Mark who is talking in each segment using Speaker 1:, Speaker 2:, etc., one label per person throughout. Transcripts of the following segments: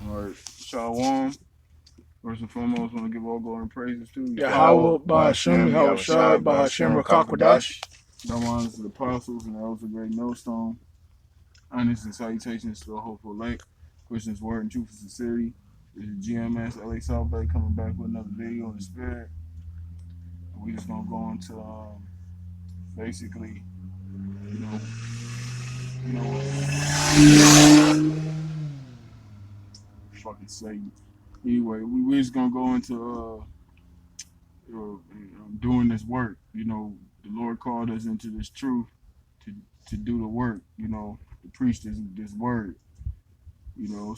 Speaker 1: All right, Shalom. First and foremost, want to give all glory and praises to
Speaker 2: Yahweh,
Speaker 1: Yahweh,
Speaker 2: Bahashem,
Speaker 1: Bahashem,
Speaker 2: Yahushai,
Speaker 1: Yahushua,
Speaker 2: Bahashem,
Speaker 1: Bahashem,
Speaker 2: Rakakwadash.
Speaker 1: Rakakwadash. No honors to the apostles and elders of great millstone. Honors and salutations to the hopeful elect. Christians, word and truth and sincerity. This is GMS LA South Bay coming back with another video in the spirit. We just gonna go into basically, fucking say. Anyway, we just gonna go into doing this work. The Lord called us into this truth to to do the work. To preach this word.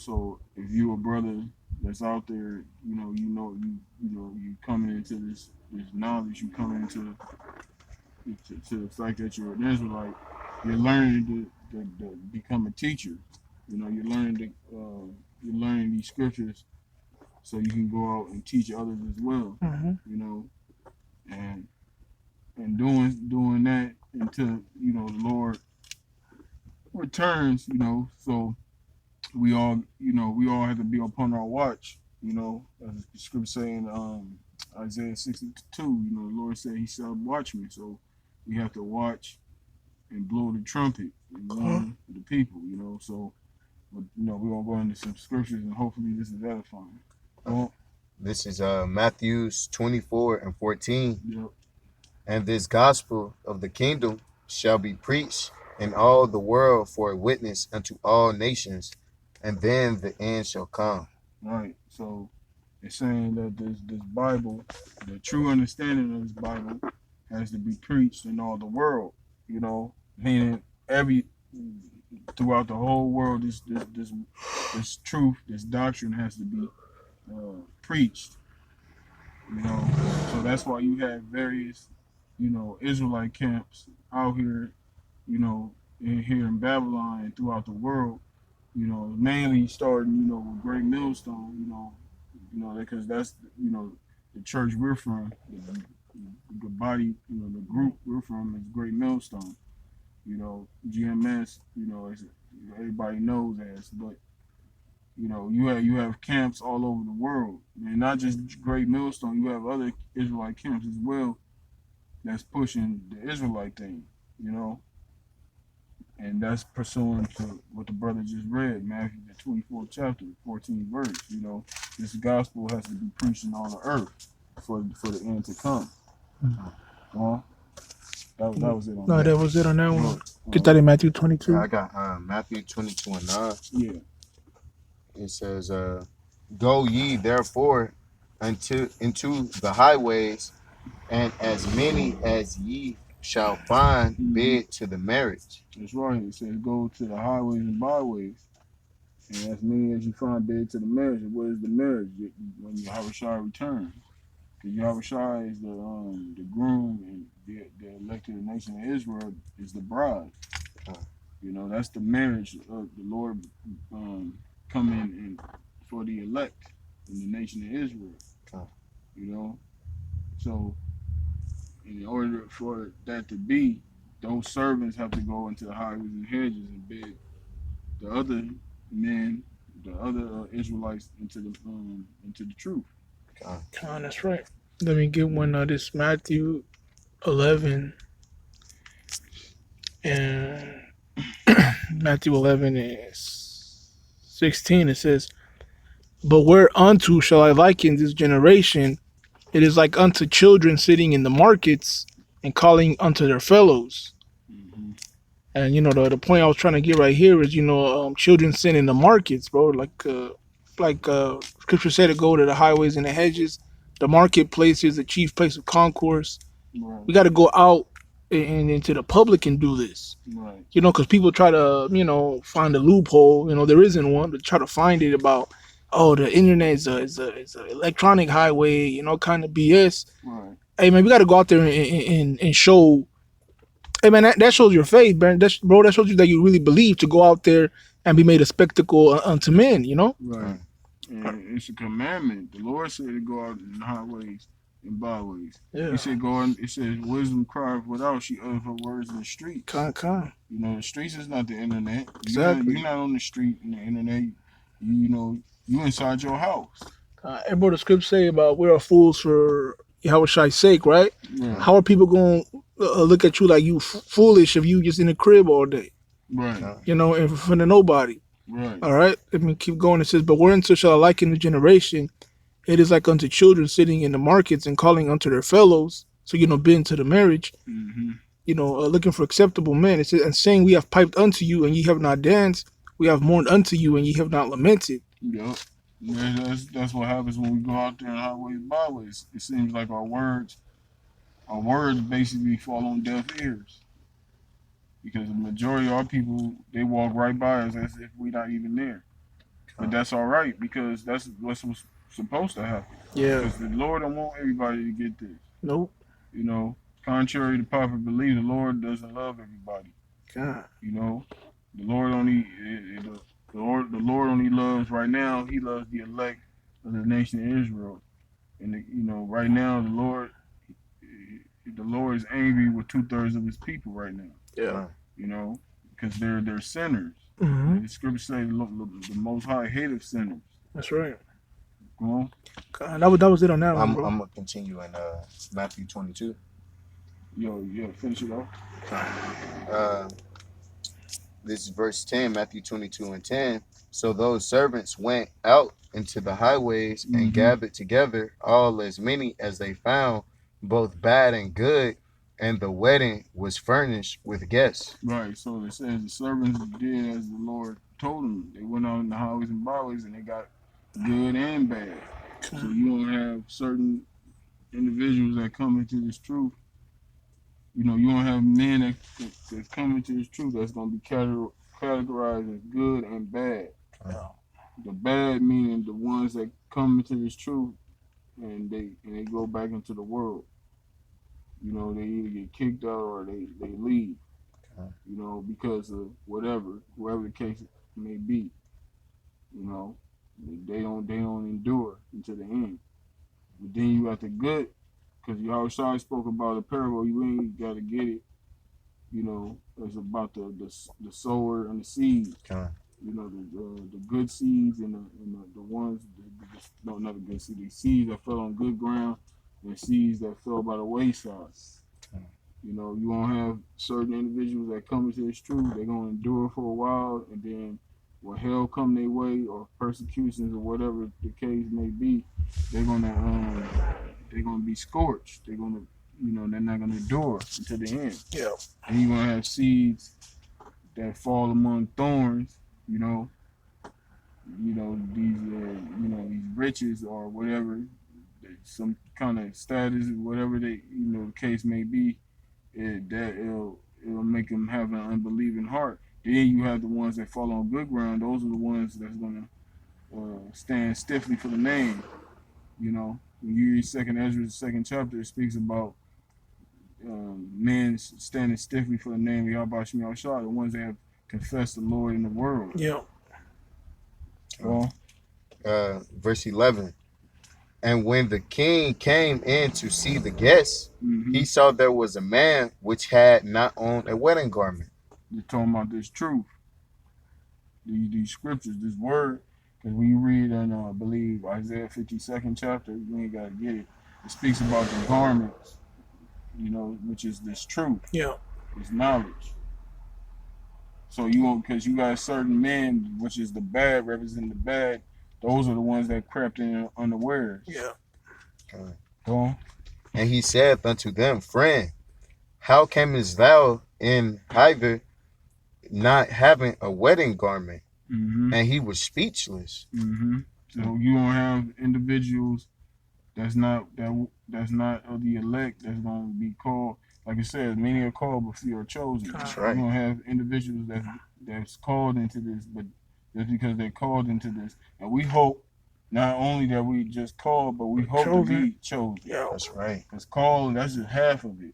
Speaker 1: So if you a brother that's out there, you coming into this knowledge, you coming into to the fact that you're an Israelite, you're learning to become a teacher. You're learning these scriptures so you can go out and teach others as well.
Speaker 2: Mm-hmm.
Speaker 1: You know, and doing that until the Lord returns. So we all have to be upon our watch. As the scripture saying, Isaiah 62. The Lord said He shall watch me. So we have to watch and blow the trumpet and warn the people. So we're gonna go into some scriptures and hopefully this is edifying. Well,
Speaker 3: This is Matthews 24 and 14.
Speaker 1: yep.
Speaker 3: And this gospel of the kingdom shall be preached in all the world for a witness unto all nations, and then the end shall come.
Speaker 1: Right. So it's saying that this Bible, the true understanding of this Bible, has to be preached in all the world. Meaning every throughout the whole world, this truth, this doctrine has to be preached. So that's why you have various, Israelite camps out here, here in Babylon and throughout the world. Mainly starting, with Great Millstone. Because that's the church we're from, the body, the group we're from is Great Millstone. GMS, everybody knows as, but you have camps all over the world, and not just Great Millstone. You have other Israelite camps as well that's pushing the Israelite thing, and that's pursuing to what the brother just read, Matthew the 24th chapter, 14th verse. This gospel has to be preached on the earth for the end to come. Well, that was it on
Speaker 2: No,
Speaker 1: that.
Speaker 2: that was it on that one. Get that
Speaker 1: Uh,
Speaker 2: in Matthew 22.
Speaker 3: I got Matthew 22 and 9.
Speaker 1: yeah.
Speaker 3: It says, Go ye therefore into the highways, and as many as ye shall find bid to the marriage.
Speaker 1: That's right. It says go to the highways and byways, and as many as you find bid to the marriage. And what is the marriage? When Yahushua returns. Because Yahushua is the groom, and the elected nation of Israel is the bride. That's the marriage of the Lord coming in for the elect in the nation of Israel. So in order for that to be, those servants have to go into the highways and hedges and bid the other men, the other Israelites into the truth.
Speaker 2: That's right. Let me get one. This Matthew 11 and Matthew 11 is 16. It says, "But whereunto shall I liken this generation? It is like unto children sitting in the markets and calling unto their fellows."
Speaker 1: Mm-hmm.
Speaker 2: And the point I was trying to get right here is children sin in the markets, bro. Like scripture said, to go to the highways and the hedges. The marketplace is the chief place of concourse.
Speaker 1: Right.
Speaker 2: We got to go out and into the public and do this.
Speaker 1: Right.
Speaker 2: Because people try to find a loophole. There isn't one, but try to find it about, oh, the internet is a electronic highway. Kind of BS.
Speaker 1: Right.
Speaker 2: Hey man, we got to go out there and show. Hey man, that shows your faith, bro. That shows you that you really believe to go out there and be made a spectacle unto men.
Speaker 1: Right. And it's a commandment. The Lord said to go out in the highways and byways.
Speaker 2: Yeah.
Speaker 1: He said go on. It says wisdom crieth without. She uttered her words in the streets.
Speaker 2: Con.
Speaker 1: The streets is not the internet.
Speaker 2: Exactly.
Speaker 1: You're not on the street and the internet. You You inside your house.
Speaker 2: And bro, the scripts say about we are fools for Yahweh's sake, right?
Speaker 1: Right.
Speaker 2: How are people going to look at you like you foolish if you just in the crib all day,
Speaker 1: Right.
Speaker 2: you know, in front of nobody?
Speaker 1: Right.
Speaker 2: All right, let me keep going. It says, but whereunto shall I liken the generation? It is like unto children sitting in the markets and calling unto their fellows. So, you know, been to the marriage,
Speaker 1: Mm-hmm.
Speaker 2: you know, looking for acceptable men. It says, and saying, we have piped unto you, and ye have not danced. We have mourned unto you, and ye have not lamented.
Speaker 1: Yep. That's what happens when we go out there in highways and byways. It seems like our words basically fall on deaf ears because the majority of our people they walk right by us as if we're not even there. But that's all right because that's what's supposed to happen.
Speaker 2: Yeah.
Speaker 1: Because the Lord don't want everybody to get this.
Speaker 2: Nope.
Speaker 1: You know, contrary to popular belief, the Lord doesn't love everybody.
Speaker 2: God.
Speaker 1: You know, the Lord only the Lord only loves right now. He loves the elect of the nation of Israel, and you know, right now the Lord is angry with 2/3 of His people right now.
Speaker 2: Yeah.
Speaker 1: You know, because they're sinners.
Speaker 2: Mm-hmm.
Speaker 1: The scriptures say the Most High hated sinners.
Speaker 2: That's right.
Speaker 1: Go on.
Speaker 2: God, that was it on that one, bro.
Speaker 3: I'm gonna continue in Matthew 22.
Speaker 1: Yeah, finish it off.
Speaker 3: Uh, this is verse 10, Matthew 22 and 10. So those servants went out into the highways and
Speaker 1: Mm-hmm.
Speaker 3: gathered together all as many as they found, both bad and good, and the wedding was furnished with guests.
Speaker 1: Right. So it says the servants did as the Lord told them. They went out in the highways and byways and they got good and bad. So you don't have certain individuals that come into this truth. You know, you don't have men that come into this truth that's going to be categorized as good and bad. The bad meaning the ones that come into this truth and they go back into the world. You know, they either get kicked out or they leave. You know, because of whoever the case may be. You know, they don't endure until the end. But then you got the good, because Yahushua spoke about a parable. You ain't got to get it. You know, it's about the sower and the seed. You know, the good seeds and the ones no, not the good seeds. The seeds that fell on good ground and seeds that fell by the wayside. You know, you won't have certain individuals that come into this truth. They're gonna endure for a while, and then when hell come their way or persecutions or whatever the case may be, they're gonna be scorched. They're gonna they're not gonna endure until the end.
Speaker 2: Yeah.
Speaker 1: And you're gonna have seeds that fall among thorns. These riches or whatever, some kind of status, whatever the case may be. It'll make them have an unbelieving heart. Then you have the ones that fall on good ground. Those are the ones that's gonna stand stiffly for the name. You know, when you read Second Ezra, the second chapter, it speaks about men standing stiffly for the name of Yahweh Shem Yahushua, the ones that have confessed the Lord in the world.
Speaker 2: Yeah.
Speaker 1: Well,
Speaker 3: verse 11. And when the king came in to see the guests, he saw there was a man which had not on a wedding garment.
Speaker 1: You're talking about this truth, these scriptures, this word. Because when you read in, I believe, Isaiah 52nd chapter, you ain't got to get it. It speaks about the garments, which is this truth.
Speaker 2: Yeah.
Speaker 1: This knowledge. So because you got certain men, which is the bad, representing the bad, those are the ones that crept in unawares.
Speaker 2: Yeah.
Speaker 1: Go on.
Speaker 3: And he said unto them, Friend, how camest thou in hither not having a wedding garment?
Speaker 1: Mm-hmm.
Speaker 3: And he was speechless.
Speaker 1: Mm-hmm. So you don't have individuals that's not of the elect that's going to be called. Like I said, many are called, but few are chosen.
Speaker 3: That's right.
Speaker 1: You don't have individuals that's called into this, but just because they're called into this, and we hope not only that we just called, but we hope to be chosen.
Speaker 2: Yeah.
Speaker 3: That's right.
Speaker 1: Because called, that's just half of it.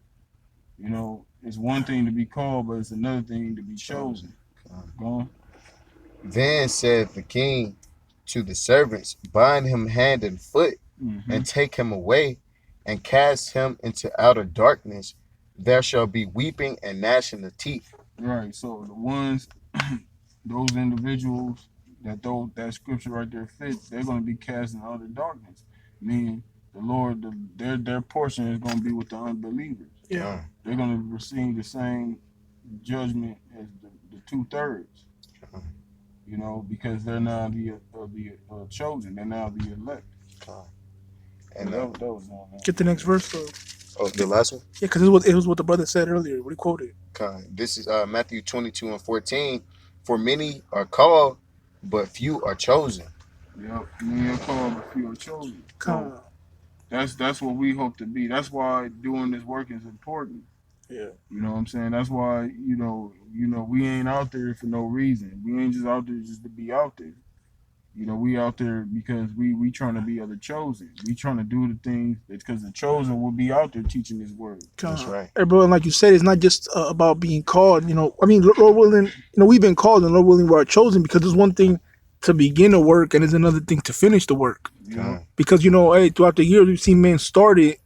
Speaker 1: It's one thing to be called, but it's another thing to be chosen. Go on.
Speaker 3: Then said the king to the servants, Bind him hand and foot, and take him away, and cast him into outer darkness. There shall be weeping and gnashing of teeth.
Speaker 1: Right. So the ones, those individuals that scripture right there fits, they're going to be cast in utter darkness. Meaning the Lord, their portion is going to be with the unbelievers.
Speaker 2: Yeah.
Speaker 1: They're going to receive the same judgment as the 2/3. Because they're now the chosen. They're now the elect.
Speaker 3: And
Speaker 1: That was on that.
Speaker 2: Get the next verse, though.
Speaker 3: the last one.
Speaker 2: Yeah, because it was what the brother said earlier. What he quoted.
Speaker 3: This is Matthew 22:14. For many are called, but few are chosen.
Speaker 1: Yep, many are called, but few are chosen.
Speaker 2: Con.
Speaker 1: So that's what we hope to be. That's why doing this work is important.
Speaker 2: Yeah.
Speaker 1: You know what I'm saying? That's why we ain't out there for no reason. We ain't just out there just to be out there. We out there because we trying to be other chosen. We trying to do the things because the chosen will be out there teaching His word.
Speaker 3: That's right.
Speaker 2: Hey, bro, and like you said, it's not just about being called. I mean, Lord willing, we've been called, and Lord willing, we are chosen because there's one thing to begin a work, and there's another thing to finish the work.
Speaker 1: Yeah.
Speaker 2: Because hey, throughout the years, we've seen men started.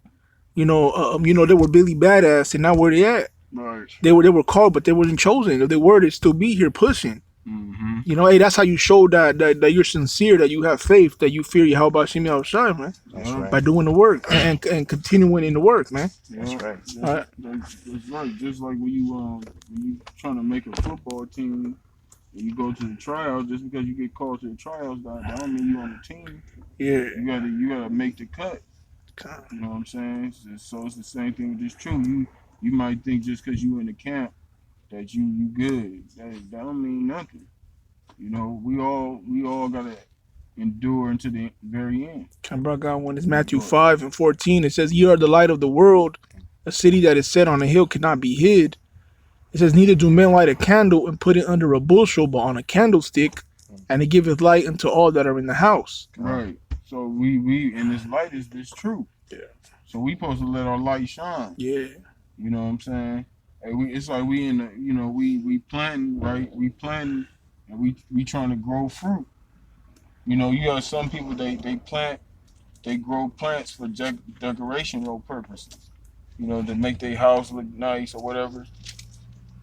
Speaker 2: They were Billy Badass, and now where they at?
Speaker 1: Right.
Speaker 2: They were called, but they wasn't chosen. If they were, they'd still be here pushing.
Speaker 1: Mm-hmm.
Speaker 2: Hey, that's how you show that you're sincere, that you have faith, that you fear Yahweh Shemi Shai, man.
Speaker 3: That's right.
Speaker 2: By doing the work and continuing in the work, man.
Speaker 3: That's right.
Speaker 1: That's right. Just like when you trying to make a football team and you go to the trials, just because you get called to the trials, that don't mean you on the team.
Speaker 2: Yeah.
Speaker 1: You gotta make the cut. You know what I'm saying? So it's the same thing with this true. You might think just because you in the camp that you good. That don't mean nothing. We all gotta endure until the very end.
Speaker 2: Bro, I got one. It's Matthew 5:14. It says, "Ye are the light of the world. A city that is set on a hill cannot be hid." It says, "Neither do men light a candle and put it under a bushel, but on a candlestick, and it giveth light unto all that are in the house."
Speaker 1: Right. So we and this light is this truth.
Speaker 2: Yeah.
Speaker 1: So we supposed to let our light shine.
Speaker 2: Yeah.
Speaker 1: You know what I'm saying? It's like we in the we planting, right? We planting and we trying to grow fruit. You got some people they grow plants for decorational purposes. To make their house look nice or whatever.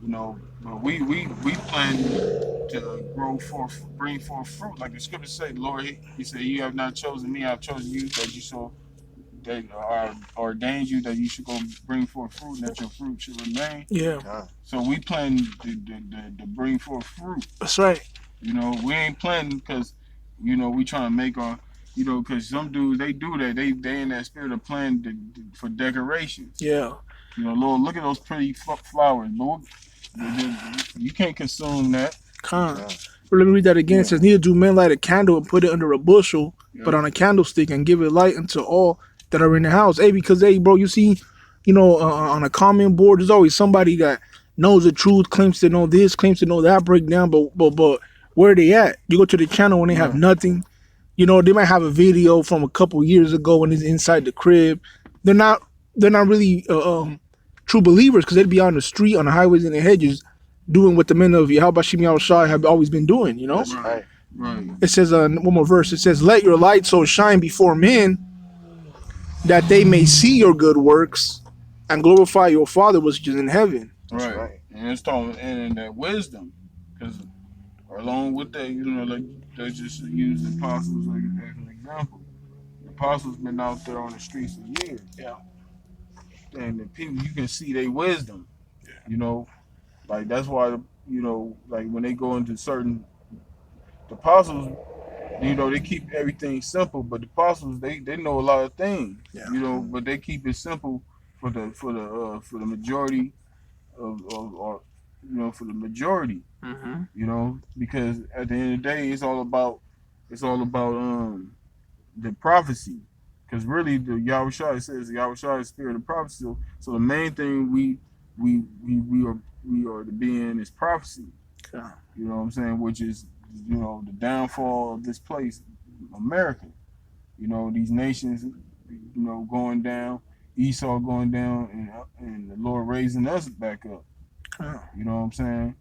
Speaker 1: But we plan to bring forth fruit, like the scripture say. Lord, He said, "You have not chosen me; I have chosen you, that you so that are ordained you that you should go bring forth fruit, and that your fruit should remain."
Speaker 2: Yeah.
Speaker 1: So we plan to bring forth fruit.
Speaker 2: That's right.
Speaker 1: We ain't planning because we trying to make our because some dudes they do that. They in that spirit of planning for decorations.
Speaker 2: Yeah.
Speaker 1: Lord, look at those pretty flowers, but you can't consume that.
Speaker 2: Let me read that again. It says, "Neither do men light a candle and put it under a bushel, but on a candlestick, and give it light unto all that are in the house." Hey, because bro, you see, on a comment board, there's always somebody that knows the truth, claims to know this, claims to know that breakdown, but where are they at? You go to the channel when they have nothing. They might have a video from a couple years ago when it's inside the crib. They're not really true believers, because they'd be on the street, on the highways and the hedges, doing what the men of Yahweh Shemi Shai have always been doing.
Speaker 3: That's right.
Speaker 1: Right.
Speaker 2: It says one more verse. It says, "Let your light so shine before men, that they may see your good works and glorify your Father which is in heaven."
Speaker 1: Right. And it's talking and that wisdom, because along with that, like let's just use the apostles as an example. The apostles been out there on the streets for years.
Speaker 2: Yeah.
Speaker 1: And the people, you can see their wisdom. Like that's why like when they go into certain the apostles, they keep everything simple, but the apostles they know a lot of things.
Speaker 2: Yeah.
Speaker 1: But they keep it simple for the majority or for the majority. Because at the end of the day, it's all about the prophecy. Because really, the Yahushua says Yahushua is spirit of prophecy. So the main thing we are to be in is prophecy.
Speaker 2: Yeah.
Speaker 1: You know what I'm saying? Which is the downfall of this place, America. These nations, going down, Esau going down, and the Lord raising us back up. You know what I'm saying?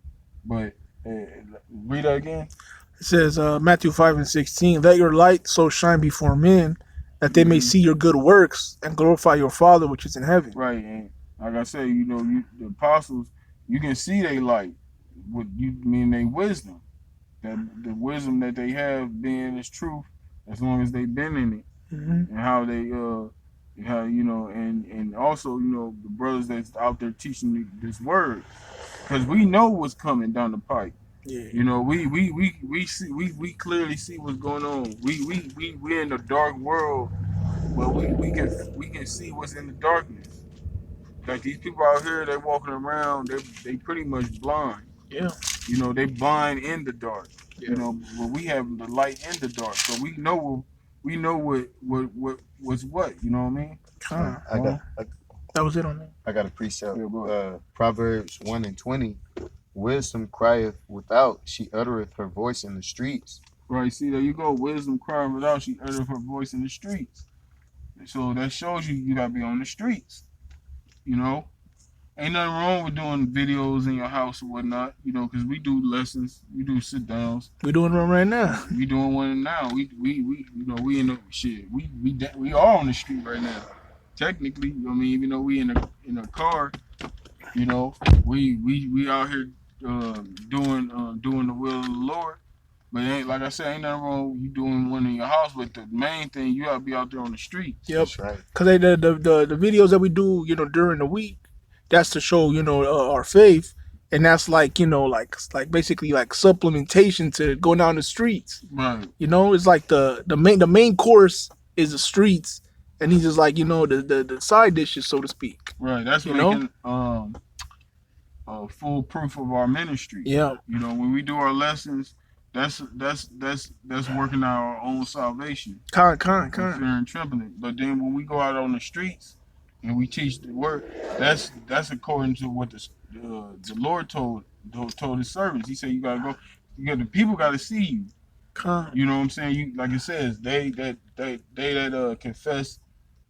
Speaker 1: But read that again.
Speaker 2: It says Matthew 5:16, "Let your light so shine before men, that they may see your good works and glorify your Father which is in heaven."
Speaker 1: Right, and like I say, the apostles, you can see they light. What you mean they wisdom. that the wisdom that they have being is truth as long as they've been in it,
Speaker 2: Mm-hmm.
Speaker 1: and how they how you know, and also you know the brothers that's out there teaching this word, because we know what's coming down the pipe.
Speaker 2: Yeah.
Speaker 1: You know, we see we clearly see what's going on. We in the dark world, but we can see what's in the darkness. Like these people out here, they walking around, they pretty much blind.
Speaker 2: Yeah.
Speaker 1: You know, they blind in the dark. You
Speaker 2: Yeah.
Speaker 1: know, but we have the light in the dark, so we know what's what. You know what I mean?
Speaker 3: I got
Speaker 1: Well,
Speaker 2: That was it on that.
Speaker 3: I got a precept.
Speaker 1: yeah, but
Speaker 3: Proverbs 1:20. Wisdom crieth without; she uttereth her voice in the streets.
Speaker 1: right. See, there you go. Wisdom crying without she uttered her voice in the streets. So that shows you gotta be on the streets. You know, ain't nothing wrong with doing videos in your house or whatnot. You know, because we do lessons, we do sit downs.
Speaker 2: We're doing one right now.
Speaker 1: We doing one now. We you know we in the shit. We are on the street right now. Technically, I mean, even though we in a car, you know, we out here doing the will of the Lord. But ain't like I said, ain't nothing wrong with you doing one in your house. But the main thing, you gotta be out there on the streets.
Speaker 2: Yep.
Speaker 3: That's right.
Speaker 2: Because the videos that we do, during the week, that's to show, our faith. And that's like, like basically like supplementation to going down the streets.
Speaker 1: Right.
Speaker 2: It's like the main course is the streets. And he's just like, the side dishes, so to speak.
Speaker 1: Right. That's
Speaker 2: You know?
Speaker 1: making full proof of our ministry.
Speaker 2: Yeah.
Speaker 1: You know, when we do our lessons, that's working out our own salvation.
Speaker 2: Con.
Speaker 1: Fear and trembling. But then when we go out on the streets and we teach the word, that's according to what the Lord told his servants. He said you gotta go. The people gotta see you.
Speaker 2: Con.
Speaker 1: You know what I'm saying? You like it says they that confess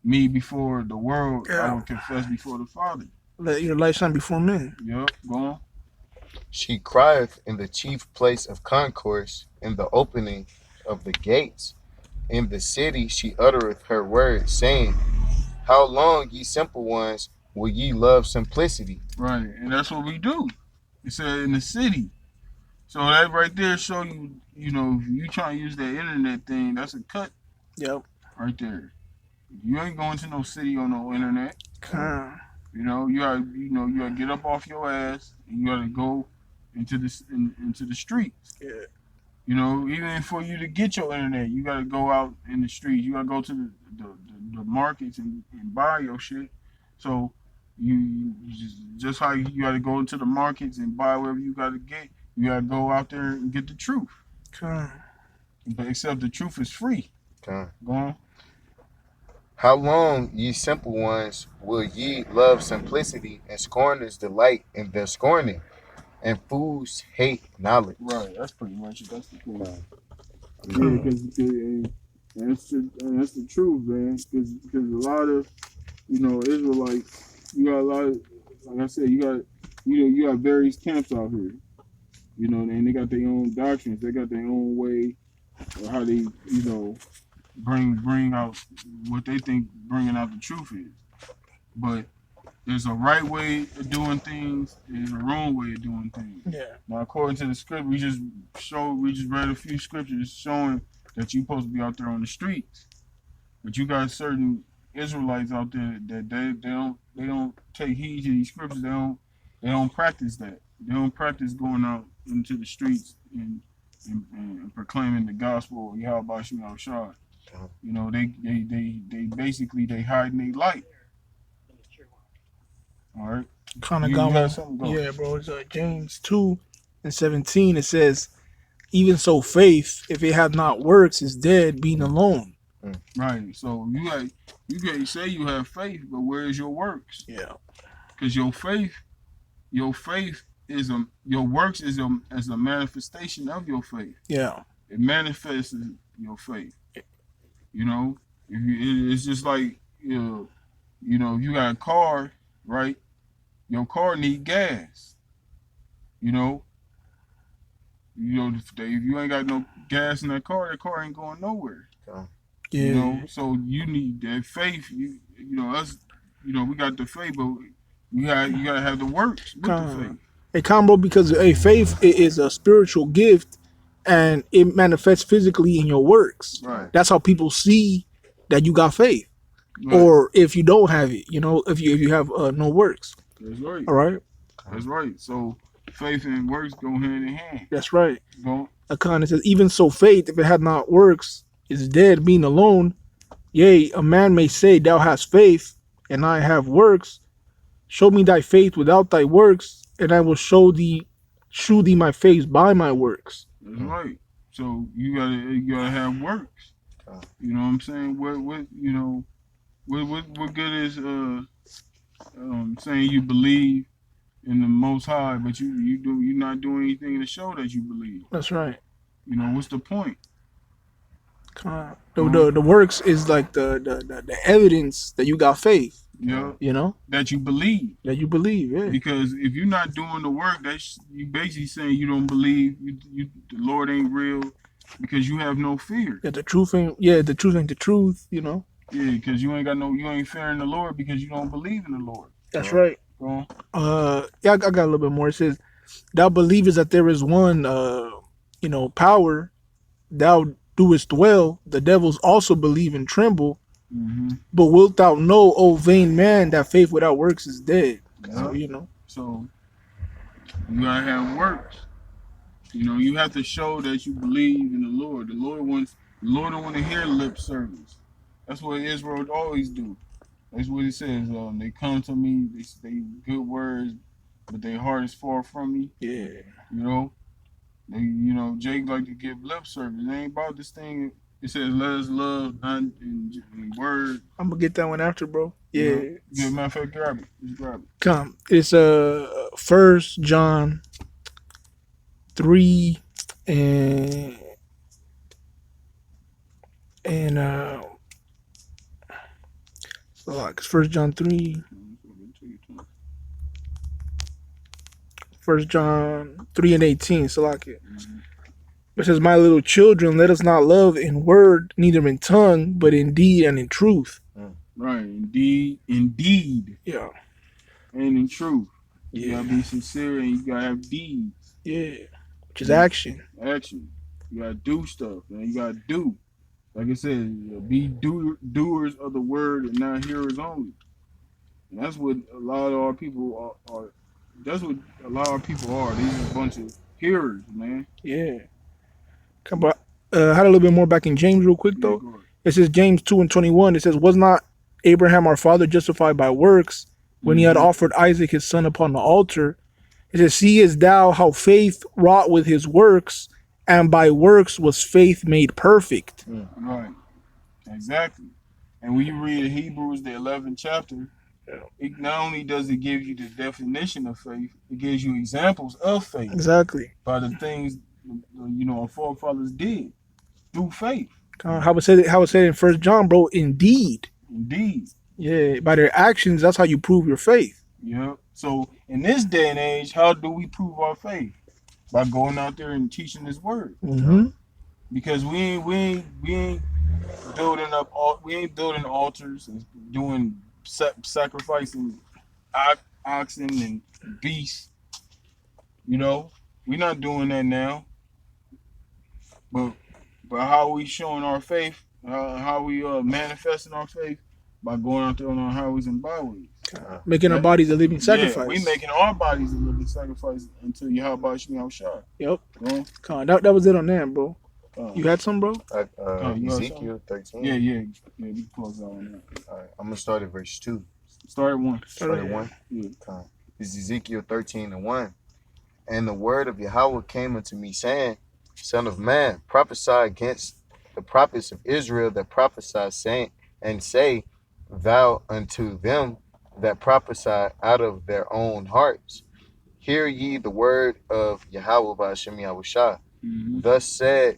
Speaker 1: me before the world, I
Speaker 2: Yeah.
Speaker 1: will confess before the Father.
Speaker 2: Let your light shine before men.
Speaker 1: Yep, go on.
Speaker 3: She crieth in the chief place of concourse, in the opening of the gates. In the city she uttereth her word, saying, how long, ye simple ones, will ye love simplicity?
Speaker 1: Right, and that's what we do. It said in the city. So that right there show you, you know, if you trying to use that internet thing, that's a cut
Speaker 2: Yep.
Speaker 1: right there. You ain't going to no city on no internet.
Speaker 2: Con.
Speaker 1: You know, you gotta get up off your ass and you gotta go into the streets.
Speaker 2: Yeah.
Speaker 1: You know, even for you to get your internet, you gotta go out in the streets. You gotta go to the markets and buy your shit. So you just how you gotta go into the markets and buy whatever you gotta get. You gotta go out there and get the truth.
Speaker 2: Con.
Speaker 1: But except the truth is free.
Speaker 3: Okay.
Speaker 1: Go on.
Speaker 3: How long, ye simple ones, will ye love simplicity, and scorners delight in their scorning, and fools hate knowledge?
Speaker 1: Right. That's pretty much it. That's the thing.
Speaker 3: Okay.
Speaker 1: Yeah, because that's the truth, man. Because a lot of Israelites, you got a lot of, like I said, you got various camps out here. You know, and they got their own doctrines. They got their own way of how they bring out what they think bringing out the truth is. But there's a right way of doing things. There's a wrong way of doing things.
Speaker 2: Yeah.
Speaker 1: Now, according to the script, we just read a few scriptures showing that you're supposed to be out there on the streets. But you got certain Israelites out there that they don't take heed to these scriptures. They don't practice that. They don't practice going out into the streets and proclaiming the gospel of Yahweh Shema Shah. You know, they basically they hide in their light. All right.
Speaker 2: Kind of
Speaker 1: You
Speaker 2: got
Speaker 1: got
Speaker 2: one.
Speaker 1: something? Go.
Speaker 2: Yeah, bro. It's James 2:17. It says, even so faith, if it hath not works, is dead, being alone.
Speaker 1: Right. So you can say you have faith, but where is your works?
Speaker 2: Yeah.
Speaker 1: Because your faith is your works is as a manifestation of your faith.
Speaker 2: Yeah.
Speaker 1: It manifests your faith. You know, it's just like if you got a car, right? Your car need gas. You know, if you ain't got no gas in that car ain't going nowhere.
Speaker 3: Okay.
Speaker 2: Yeah.
Speaker 1: You know, so you need that faith. Us. We got the faith, but you gotta have the works with the faith.
Speaker 2: Hey, bro, because faith is a spiritual gift and it manifests physically in your works.
Speaker 1: Right.
Speaker 2: That's how people see that you got faith.
Speaker 1: Right.
Speaker 2: Or if you don't have it, if you have no works.
Speaker 1: That's right.
Speaker 2: All right.
Speaker 1: That's right. So faith and works go hand in hand.
Speaker 2: That's right.
Speaker 1: Go.
Speaker 2: Akon, it says, even so, faith, if it had not works, is dead, being alone. Yea, a man may say, thou hast faith, and I have works. Show me thy faith without thy works, and I will shew thee my faith by my works.
Speaker 1: That's right. So you gotta have works. You know what I'm saying? What good is saying you believe in the Most High, but you're not doing anything to show that you believe.
Speaker 2: That's right.
Speaker 1: You know what's the point?
Speaker 2: The works is like the evidence that you got faith.
Speaker 1: Yeah.
Speaker 2: You know
Speaker 1: that you believe.
Speaker 2: That you believe. Yeah.
Speaker 1: Because if you're not doing the work, that's you basically saying you don't believe the Lord ain't real because you have no fear.
Speaker 2: Yeah. The truth ain't. Yeah. The truth ain't the truth. You know.
Speaker 1: Yeah. Because you ain't fearing the Lord because you don't believe in the Lord.
Speaker 2: That's right.
Speaker 1: Yeah.
Speaker 2: I got a little bit more. It says, "Thou believest that there is one, power. Thou doest well. The devils also believe and tremble.
Speaker 1: Mm-hmm.
Speaker 2: But wilt thou know, O vain man, that faith without works is dead?"
Speaker 1: Yeah.
Speaker 2: So
Speaker 1: So you gotta have works. You have to show that you believe in the Lord. The Lord don't want to hear lip service. That's what Israel always do. That's what it says. They come to me, they say good words, but their heart is far from me.
Speaker 2: Yeah.
Speaker 1: Jake like to give lip service. It ain't about this thing. It says let us love not in word.
Speaker 2: I'm gonna get that one after, bro. Yeah.
Speaker 1: Yeah, matter of fact, grab it. Just grab it.
Speaker 2: Come. It's 1 John 3 and so like it's 1 John 3. 1 John 3 and 18. So like it. It says, "My little children, let us not love in word, neither in tongue, but in deed and in truth."
Speaker 1: Right, indeed.
Speaker 2: Yeah.
Speaker 1: And in truth.
Speaker 2: Yeah.
Speaker 1: You gotta be sincere and you gotta have deeds.
Speaker 2: Yeah. Which is action.
Speaker 1: Action. You gotta do stuff, man. You gotta do. Like I said, be doers of the word and not hearers only. And that's what a lot of our people are. That's what a lot of people are. These are a bunch of hearers, man.
Speaker 2: Yeah. Come on. Had a little bit more back in James real quick, though. It says James 2 and 21. It says, "Was not Abraham our father justified by works when he had offered Isaac his son upon the altar?" It says, "Seest thou how faith wrought with his works, and by works was faith made perfect."
Speaker 1: Right. Exactly. And when you read Hebrews, the 11th chapter, it not only does it give you the definition of faith, it gives you examples of faith.
Speaker 2: Exactly.
Speaker 1: By the things our forefathers did through faith.
Speaker 2: How it said in 1 John, bro. Indeed. Yeah. By their actions, that's how you prove your faith.
Speaker 1: Yeah. So in this day and age, how do we prove our faith? By going out there and teaching this word.
Speaker 2: Mm-hmm.
Speaker 1: Because we ain't building altars and doing sacrificing oxen and beasts. We're not doing that now. But how we showing our faith? How we manifesting our faith? By going out there on our highways and byways.
Speaker 2: Making our bodies a living sacrifice.
Speaker 1: Yeah, we making our bodies a living sacrifice until Yahweh Shemi Shah.
Speaker 2: Yep. That was it on that, bro. You had some, bro?
Speaker 3: Ezekiel 13.
Speaker 1: Yeah. You can close out on that.
Speaker 3: All right, I'm gonna start at verse 2.
Speaker 1: Start at 1.
Speaker 3: Start at 1.
Speaker 1: Yeah.
Speaker 3: This is Ezekiel 13 and 1. "And the word of Yahweh came unto me, saying, Son of man, prophesy against the prophets of Israel that prophesy, saying, and say thou unto them that prophesy out of their own hearts, Hear ye the word of Yahweh Ba'ashem Yahushua. Thus said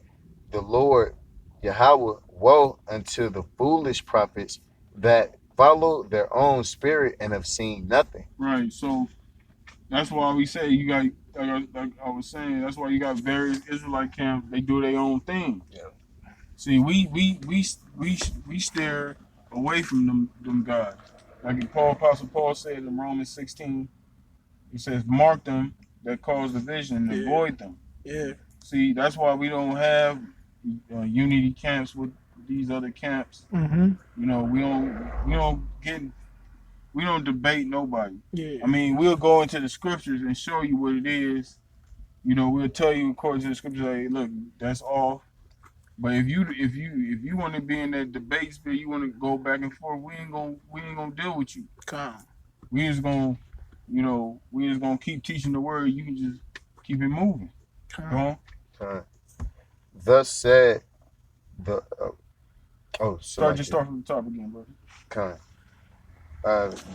Speaker 3: the Lord Yahweh, woe unto the foolish prophets that follow their own spirit and have seen nothing."
Speaker 1: Right. So that's why we say you got. Like I was saying, that's why you got various Israelite camps. They do their own thing.
Speaker 3: Yeah.
Speaker 1: See, we steer away from them guys. Like Apostle Paul said in Romans 16, he says, "Mark them that cause division and avoid them."
Speaker 2: Yeah.
Speaker 1: See, that's why we don't have unity camps with these other camps.
Speaker 2: Mm-hmm.
Speaker 1: You know, we don't debate nobody.
Speaker 2: Yeah.
Speaker 1: I mean, we'll go into the scriptures and show you what it is. You know, we'll tell you according to the scriptures, hey, look, that's off. But if you want to be in that debate spirit, you want to go back and forth, we ain't gonna deal with you.
Speaker 2: Come.
Speaker 1: We just gonna, we just gonna keep teaching the word. You can just keep it moving. Go
Speaker 2: Come.
Speaker 1: on.
Speaker 3: Thus said the
Speaker 1: Start from the top again, brother.
Speaker 3: Con.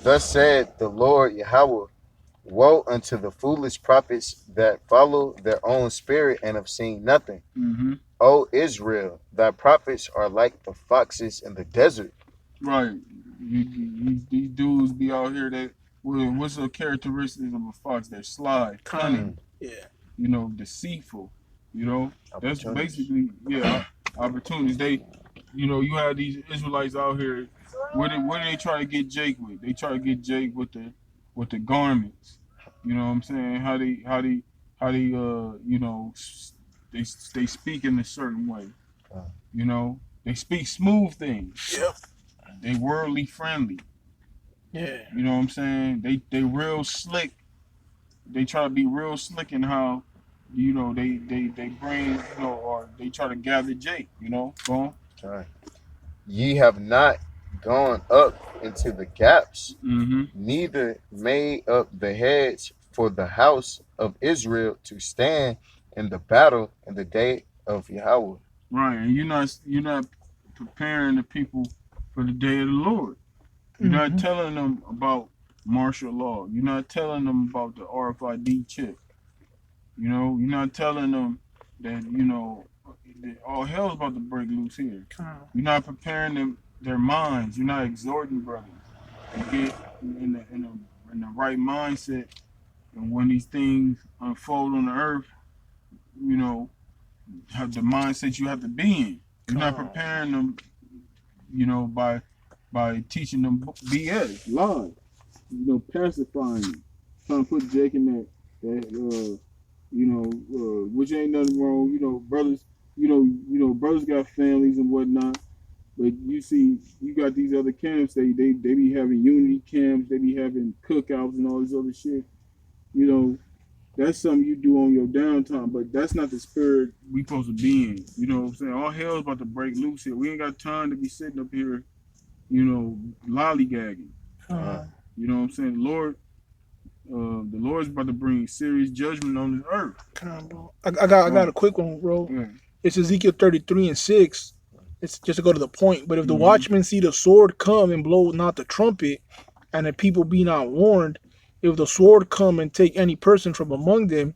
Speaker 3: Thus said the Lord Yahweh, woe unto the foolish prophets that follow their own spirit and have seen nothing.
Speaker 1: Mm-hmm.
Speaker 3: O Israel, thy prophets are like the foxes in the desert.
Speaker 1: Right. These dudes be out here that, what's the characteristics of a fox? They're sly, cunning,
Speaker 2: Come. Yeah.
Speaker 1: deceitful. You know, that's
Speaker 3: Opportunities.
Speaker 1: basically, opportunities. You have these Israelites out here. What do they try to get Jake with? They try to get Jake with the garments. You know what I'm saying? How they they speak in a certain way. You know, they speak smooth things.
Speaker 2: Yep.
Speaker 1: They worldly friendly.
Speaker 2: Yeah.
Speaker 1: You know what I'm saying? They real slick. They try to be real slick in how, they bring, or they try to gather Jake. Go on.
Speaker 3: Con. Ye have not gone up into the gaps,
Speaker 1: Mm-hmm.
Speaker 3: neither made up the hedge for the house of Israel to stand in the battle in the day of Yahweh.
Speaker 1: Right, and you're not preparing the people for the day of the Lord. You're not
Speaker 2: Mm-hmm.
Speaker 1: telling them about martial law. You're not telling them about the RFID chip. You're not telling them that that all hell's about to break loose here.
Speaker 2: Come.
Speaker 1: You're not preparing their minds. You're not exhorting brothers to get in the right mindset. And when these things unfold on the earth, you know, have the mindset you have to be in. You're not
Speaker 2: Come.
Speaker 1: preparing them, by teaching them BS, lies, pacifying them, trying to put Jake in that which ain't nothing wrong. Brothers got families and whatnot. But you see, you got these other camps. They be having unity camps. They be having cookouts and all this other shit. You know, that's something you do on your downtime. But that's not the spirit we supposed to be in. You know what I'm saying? All hell's about to break loose here. We ain't got time to be sitting up here, lollygagging.
Speaker 2: Come.
Speaker 1: You know what I'm saying? The Lord's about to bring serious judgment on this earth.
Speaker 2: Come, bro. I got a quick one, bro.
Speaker 1: Yeah.
Speaker 2: It's Ezekiel 33:6. It's just to go to the point. But if the
Speaker 1: Mhm.
Speaker 2: watchmen see the sword come and blow not the trumpet, and the people be not warned, if the sword come and take any person from among them,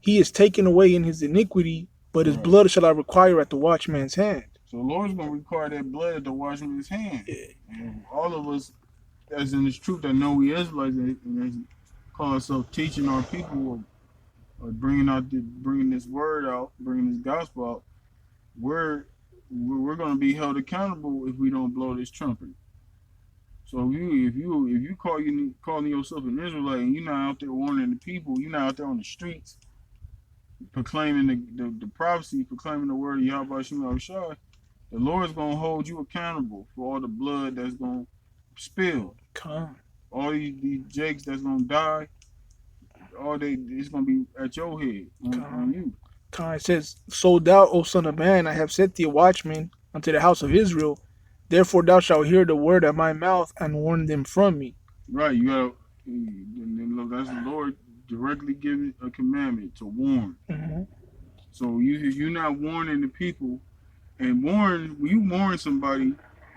Speaker 2: he is taken away in his iniquity, but his
Speaker 1: Right.
Speaker 2: blood shall I require at the watchman's hand.
Speaker 1: So the Lord's gonna require that blood at the watchman's hand.
Speaker 2: Yeah.
Speaker 1: And all of us, as in this truth, that know we Israelites and as call ourselves teaching our people or bringing this word out, bringing this gospel out, we're gonna be held accountable if we don't blow this trumpet. So if you calling yourself an Israelite and you're not out there warning the people, you're not out there on the streets proclaiming the prophecy, proclaiming the word of Yahweh Shema Shai, the Lord's gonna hold you accountable for all the blood that's gonna spill,
Speaker 2: Come.
Speaker 1: all these jakes that's gonna die, it's gonna be at your head on you.
Speaker 2: Come. It says, So thou, O son of man, I have set thee a watchman unto the house of Israel. Therefore thou shalt hear the word at my mouth and warn them from me.
Speaker 1: Right, you gotta. That's the Lord directly giving a commandment to warn.
Speaker 2: Mm-hmm.
Speaker 1: So you're not warning the people, and when you warn somebody,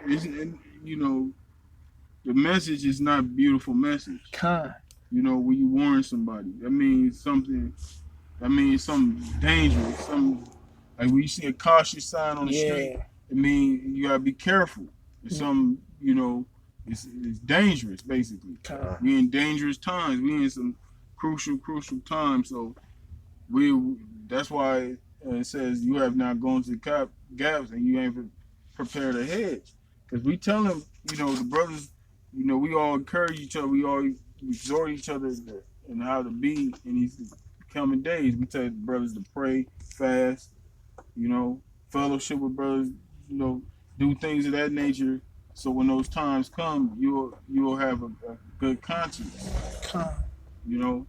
Speaker 1: the message is not a beautiful message.
Speaker 2: Come.
Speaker 1: When you warn somebody, that means something. That means something dangerous. Something like when you see a cautious sign on the street, it means you gotta be careful. It's something, it's dangerous basically.
Speaker 2: Come.
Speaker 1: We in dangerous times. We in some crucial times. So that's why it says you have not gone to the gaps and you ain't prepared a hedge. Because we tell them, the brothers, we all encourage each other. We all exhort each other and how to be in these coming days. We tell brothers to pray, fast, fellowship with brothers, do things of that nature. So when those times come, you'll have a good conscience.
Speaker 2: Con.
Speaker 1: You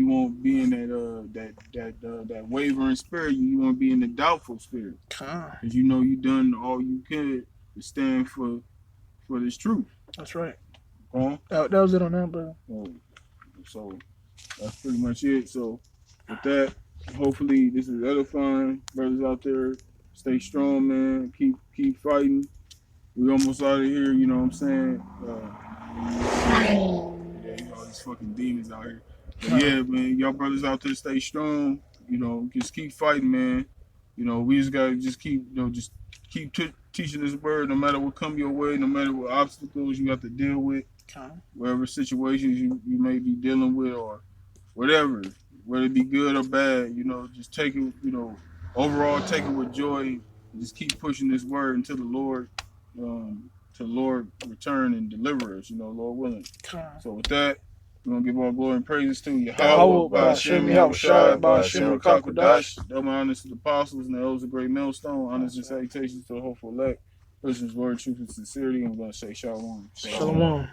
Speaker 1: won't be in that wavering spirit. You won't be in the doubtful spirit,
Speaker 2: Con.
Speaker 1: because you done all you could to stand for this truth.
Speaker 2: That's right.
Speaker 1: Huh?
Speaker 2: That was it on that, brother.
Speaker 1: So that's pretty much it. So with that, hopefully this is edifying. Brothers out there, stay strong, man. Keep fighting. We almost out of here. You know what I'm saying? Yeah, all these fucking demons out here. But yeah, man, y'all brothers out there, stay strong. Just keep fighting, man. We just gotta just keep, just keep teaching this word, no matter what come your way, no matter what obstacles you have to deal with,
Speaker 2: Con.
Speaker 1: whatever situations you may be dealing with, or whatever, whether it be good or bad. Just take it. Overall, take it with joy. And just keep pushing this word until the Lord, to the Lord return and deliver us. Lord willing.
Speaker 2: Con.
Speaker 1: So with that, we're gonna give all glory and praises to
Speaker 2: Yahweh,
Speaker 1: Yahweh,
Speaker 2: Ba'ashem,
Speaker 1: Ba'ashem,
Speaker 2: Yahushai,
Speaker 1: Yahushai,
Speaker 2: Ba'ashem,
Speaker 1: Ba'ashem,
Speaker 2: Rakakwadash.
Speaker 1: Rakakwadash. Double honors to the apostles and the elders of Great Millstone. Honors and
Speaker 2: That's right.
Speaker 1: salutations to the hopeful elect. Christians, word, truth, and sincerity. And we're gonna say shalom.
Speaker 2: Shalom.